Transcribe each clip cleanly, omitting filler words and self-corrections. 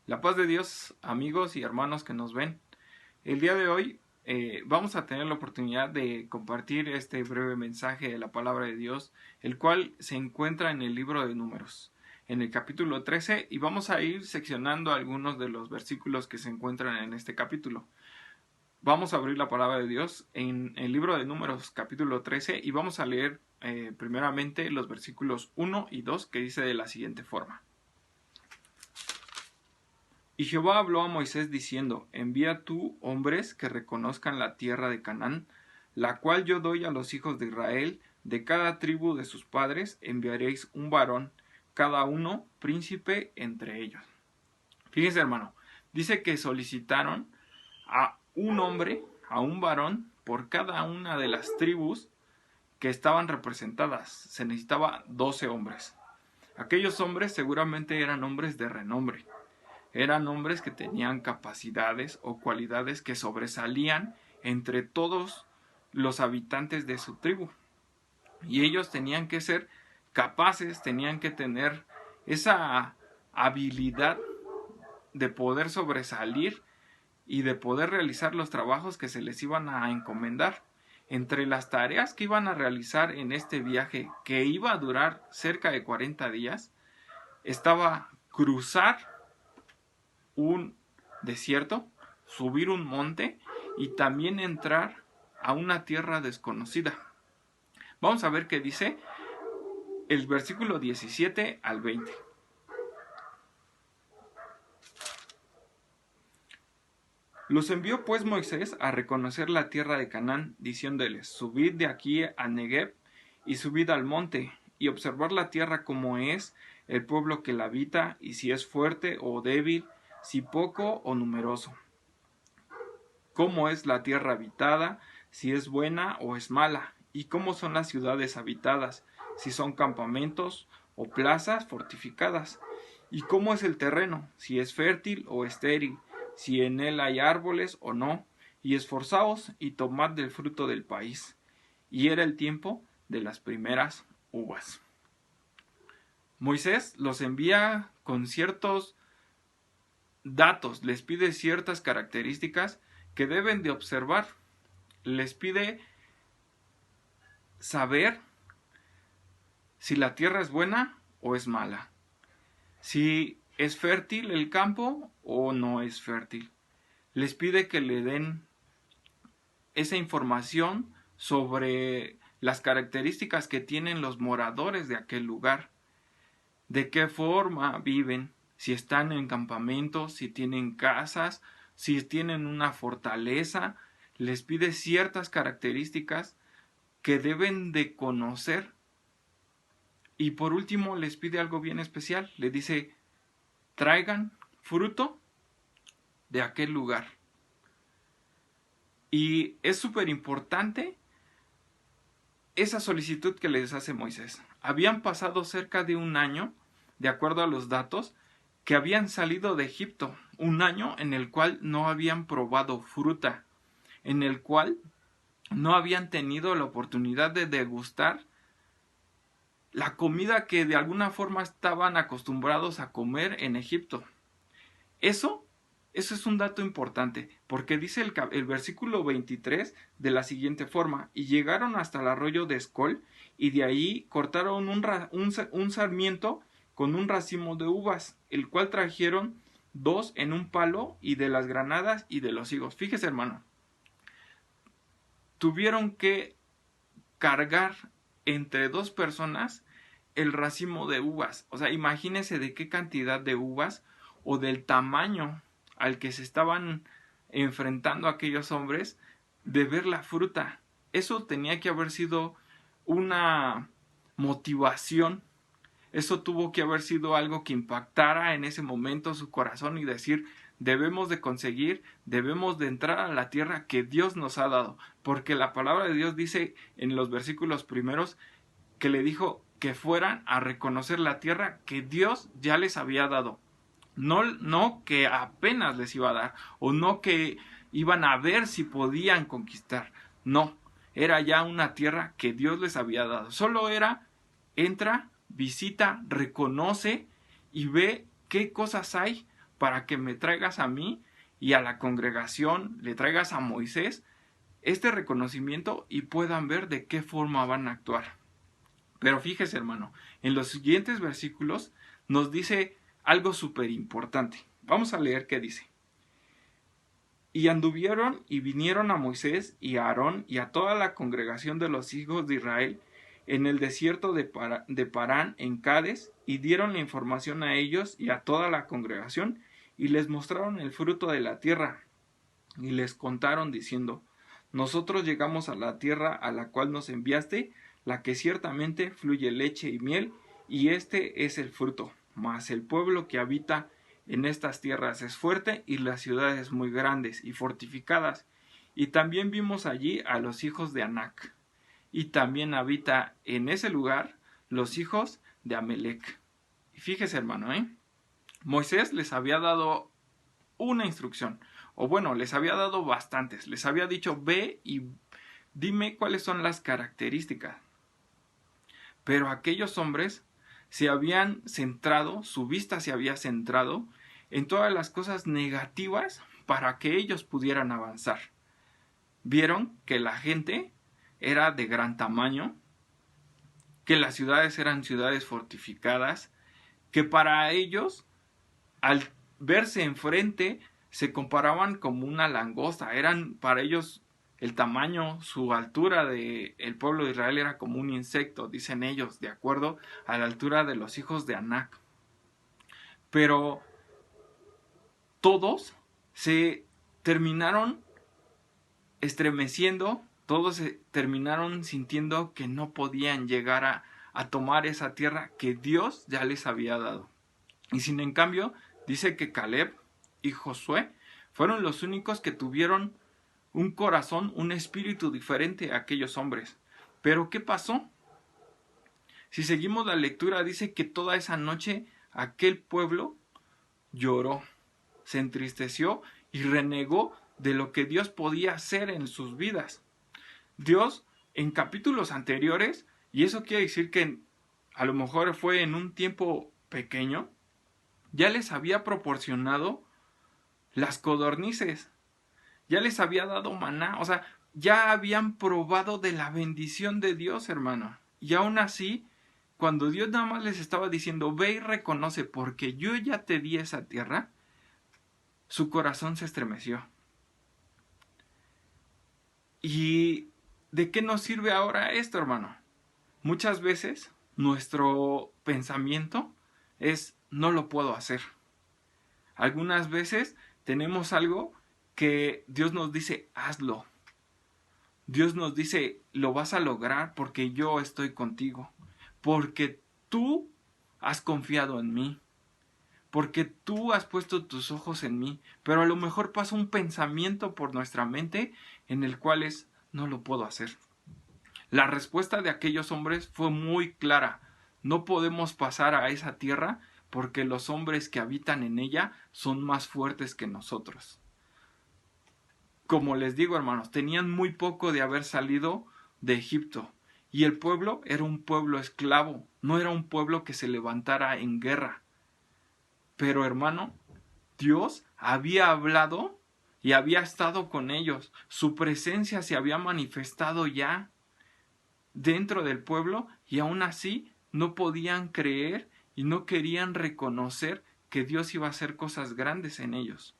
La paz de Dios, amigos y hermanos que nos ven. El día de hoy vamos a tener la oportunidad de compartir este breve mensaje de la palabra de Dios, el cual se encuentra en el libro de Números, en el capítulo 13, y vamos a ir seccionando algunos de los versículos que se encuentran en este capítulo. Vamos a abrir la palabra de Dios en el libro de Números, capítulo 13, y vamos a leer primeramente los versículos 1 y 2, que dice de la siguiente forma. Y Jehová habló a Moisés diciendo: Envía tú hombres que reconozcan la tierra de Canaán, la cual yo doy a los hijos de Israel. De cada tribu de sus padres enviaréis un varón, cada uno príncipe entre ellos. Fíjense, hermano, dice que solicitaron a un hombre, a un varón, por cada una de las tribus que estaban representadas. Se necesitaba 12 hombres. Aquellos hombres seguramente eran hombres de renombre. Eran hombres que tenían capacidades o cualidades que sobresalían entre todos los habitantes de su tribu. Y ellos tenían que ser capaces, tenían que tener esa habilidad de poder sobresalir y de poder realizar los trabajos que se les iban a encomendar. Entre las tareas que iban a realizar en este viaje, que iba a durar cerca de 40 días, estaba cruzar un desierto, subir un monte y también entrar a una tierra desconocida. Vamos a ver qué dice el versículo 17 al 20. Los envió pues Moisés a reconocer la tierra de Canaán, diciéndoles: subid de aquí a Negev y subid al monte, y observar la tierra como es, el pueblo que la habita, y si es fuerte o débil, si poco o numeroso. Cómo es la tierra habitada, si es buena o es mala, y cómo son las ciudades habitadas, si son campamentos o plazas fortificadas, y cómo es el terreno, si es fértil o estéril, si en él hay árboles o no, y esforzaos y tomad del fruto del país. Y era el tiempo de las primeras uvas. Moisés los envía con ciertos datos, les pide ciertas características que deben de observar. Les pide saber si la tierra es buena o es mala, si es fértil el campo o no es fértil. Les pide que le den esa información sobre las características que tienen los moradores de aquel lugar, de qué forma viven, si están en campamentos, si tienen casas, si tienen una fortaleza. Les pide ciertas características que deben de conocer. Y por último les pide algo bien especial. Le dice: traigan fruto de aquel lugar. Y es súper importante esa solicitud que les hace Moisés. Habían pasado cerca de un año, de acuerdo a los datos, que habían salido de Egipto. Un año en el cual no habían probado fruta, en el cual no habían tenido la oportunidad de degustar la comida que de alguna forma estaban acostumbrados a comer en Egipto. Eso es un dato importante, porque dice el versículo 23 de la siguiente forma: y llegaron hasta el arroyo de Escol, y de ahí cortaron un sarmiento con un racimo de uvas, el cual trajeron 2 en un palo, y de las granadas y de los higos. Fíjese, hermano, tuvieron que cargar entre 2 personas el racimo de uvas. O sea, imagínese de qué cantidad de uvas o del tamaño al que se estaban enfrentando aquellos hombres de ver la fruta. Eso tenía que haber sido una motivación. Eso tuvo que haber sido algo que impactara en ese momento su corazón y decir: debemos de conseguir, debemos de entrar a la tierra que Dios nos ha dado. Porque la palabra de Dios dice en los versículos primeros que le dijo que fueran a reconocer la tierra que Dios ya les había dado. No que apenas les iba a dar, o no que iban a ver si podían conquistar. No, era ya una tierra que Dios les había dado. Solo era: entra, visita, reconoce y ve qué cosas hay para que me traigas a mí y a la congregación, le traigas a Moisés este reconocimiento y puedan ver de qué forma van a actuar. Pero fíjese, hermano, en los siguientes versículos nos dice algo súper importante. Vamos a leer qué dice. Y anduvieron y vinieron a Moisés y a Aarón y a toda la congregación de los hijos de Israel en el desierto de Parán en Cades, y dieron la información a ellos y a toda la congregación, y les mostraron el fruto de la tierra, y les contaron diciendo: nosotros llegamos a la tierra a la cual nos enviaste, la que ciertamente fluye leche y miel, y este es el fruto. Mas el pueblo que habita en estas tierras es fuerte, y las ciudades muy grandes y fortificadas. Y también vimos allí a los hijos de Anac, y también habita en ese lugar los hijos de Amelec. Y fíjese, hermano, Moisés les había dado una instrucción, o bueno, les había dado bastantes. Les había dicho: ve y dime cuáles son las características. Pero aquellos hombres se habían centrado, su vista se había centrado en todas las cosas negativas para que ellos pudieran avanzar. Vieron que la gente era de gran tamaño, que las ciudades eran ciudades fortificadas, que para ellos, al verse enfrente, se comparaban como una langosta. Eran para ellos el tamaño, su altura de el pueblo de Israel era como un insecto, dicen ellos, de acuerdo a la altura de los hijos de Anac. Pero todos se terminaron estremeciendo, todos se terminaron sintiendo que no podían llegar a tomar esa tierra que Dios ya les había dado. Y sin en cambio, dice que Caleb y Josué fueron los únicos que tuvieron un corazón, un espíritu diferente a aquellos hombres. Pero ¿qué pasó? Si seguimos la lectura, dice que toda esa noche aquel pueblo lloró, se entristeció y renegó de lo que Dios podía hacer en sus vidas. Dios, en capítulos anteriores, y eso quiere decir que a lo mejor fue en un tiempo pequeño, ya les había proporcionado las codornices, ya les había dado maná, o sea, ya habían probado de la bendición de Dios, hermano. Y aún así, cuando Dios nada más les estaba diciendo: ve y reconoce porque yo ya te di esa tierra, su corazón se estremeció. ¿Y de qué nos sirve ahora esto, hermano? Muchas veces nuestro pensamiento es: no lo puedo hacer. Algunas veces tenemos algo que Dios nos dice: hazlo. Dios nos dice: lo vas a lograr porque yo estoy contigo, porque tú has confiado en mí, porque tú has puesto tus ojos en mí. Pero a lo mejor pasa un pensamiento por nuestra mente en el cual es: no lo puedo hacer. La respuesta de aquellos hombres fue muy clara: no podemos pasar a esa tierra porque los hombres que habitan en ella son más fuertes que nosotros. Como les digo, hermanos, tenían muy poco de haber salido de Egipto, y el pueblo era un pueblo esclavo, no era un pueblo que se levantara en guerra. Pero, hermano, Dios había hablado y había estado con ellos. Su presencia se había manifestado ya dentro del pueblo, y aún así no podían creer y no querían reconocer que Dios iba a hacer cosas grandes en ellos.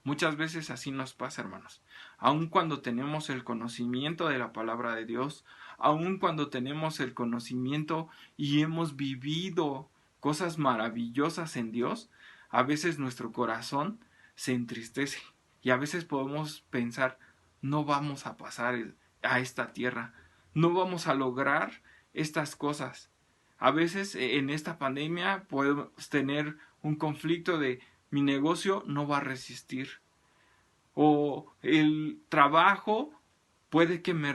Muchas veces así nos pasa, hermanos. Aun cuando tenemos el conocimiento de la palabra de Dios, aun cuando tenemos el conocimiento y hemos vivido cosas maravillosas en Dios, a veces nuestro corazón se entristece y a veces podemos pensar: no vamos a pasar a esta tierra, no vamos a lograr estas cosas. A veces en esta pandemia podemos tener un conflicto de: mi negocio no va a resistir, o el trabajo puede que me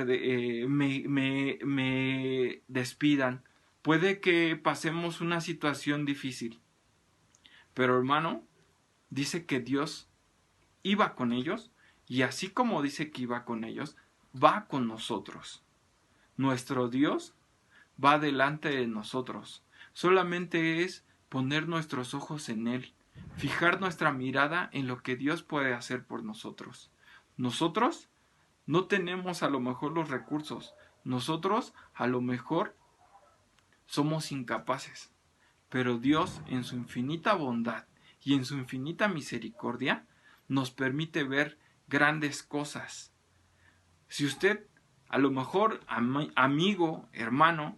despidan, puede que pasemos una situación difícil. Pero, hermano, dice que Dios iba con ellos, y así como dice que iba con ellos, va con nosotros. Nuestro Dios va delante de nosotros. Solamente es poner nuestros ojos en Él, fijar nuestra mirada en lo que Dios puede hacer por nosotros. Nosotros no tenemos a lo mejor los recursos, nosotros a lo mejor somos incapaces, pero Dios en su infinita bondad y en su infinita misericordia nos permite ver grandes cosas. Si usted, a lo mejor amigo, hermano,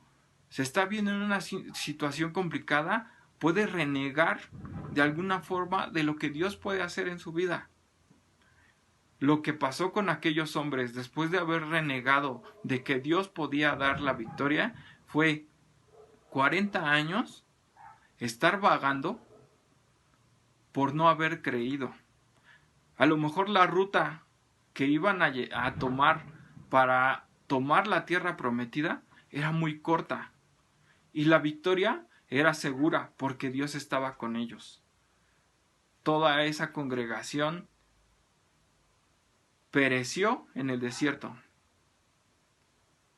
se está viendo en una situación complicada, puede renegar de alguna forma de lo que Dios puede hacer en su vida. Lo que pasó con aquellos hombres después de haber renegado de que Dios podía dar la victoria fue 40 años estar vagando por no haber creído. A lo mejor la ruta que iban a tomar para tomar la tierra prometida era muy corta y la victoria era segura porque Dios estaba con ellos. Toda esa congregación pereció en el desierto.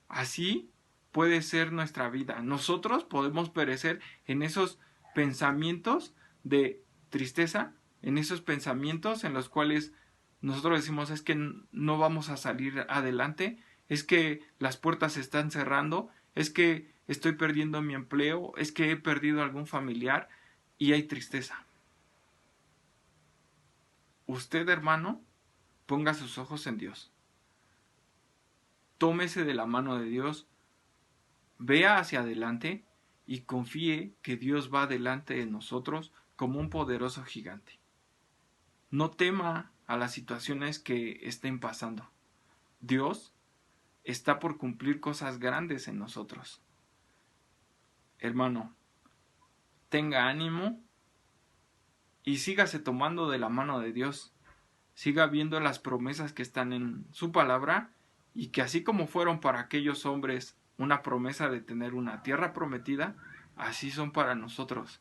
Así puede ser nuestra vida. Nosotros podemos perecer en esos pensamientos de tristeza, en esos pensamientos en los cuales nosotros decimos es que no vamos a salir adelante, es que las puertas se están cerrando, es que estoy perdiendo mi empleo, es que he perdido algún familiar y hay tristeza. Usted, hermano, ponga sus ojos en Dios. Tómese de la mano de Dios, vea hacia adelante y confíe que Dios va delante de nosotros como un poderoso gigante. No tema a las situaciones que estén pasando. Dios está por cumplir cosas grandes en nosotros. Hermano, tenga ánimo y sígase tomando de la mano de Dios. Siga viendo las promesas que están en su palabra y que así como fueron para aquellos hombres una promesa de tener una tierra prometida, así son para nosotros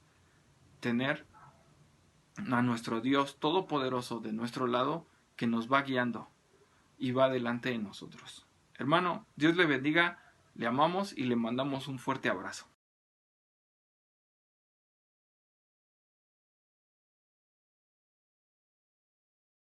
tener a nuestro Dios todopoderoso de nuestro lado que nos va guiando y va delante de nosotros. Hermano, Dios le bendiga, le amamos y le mandamos un fuerte abrazo.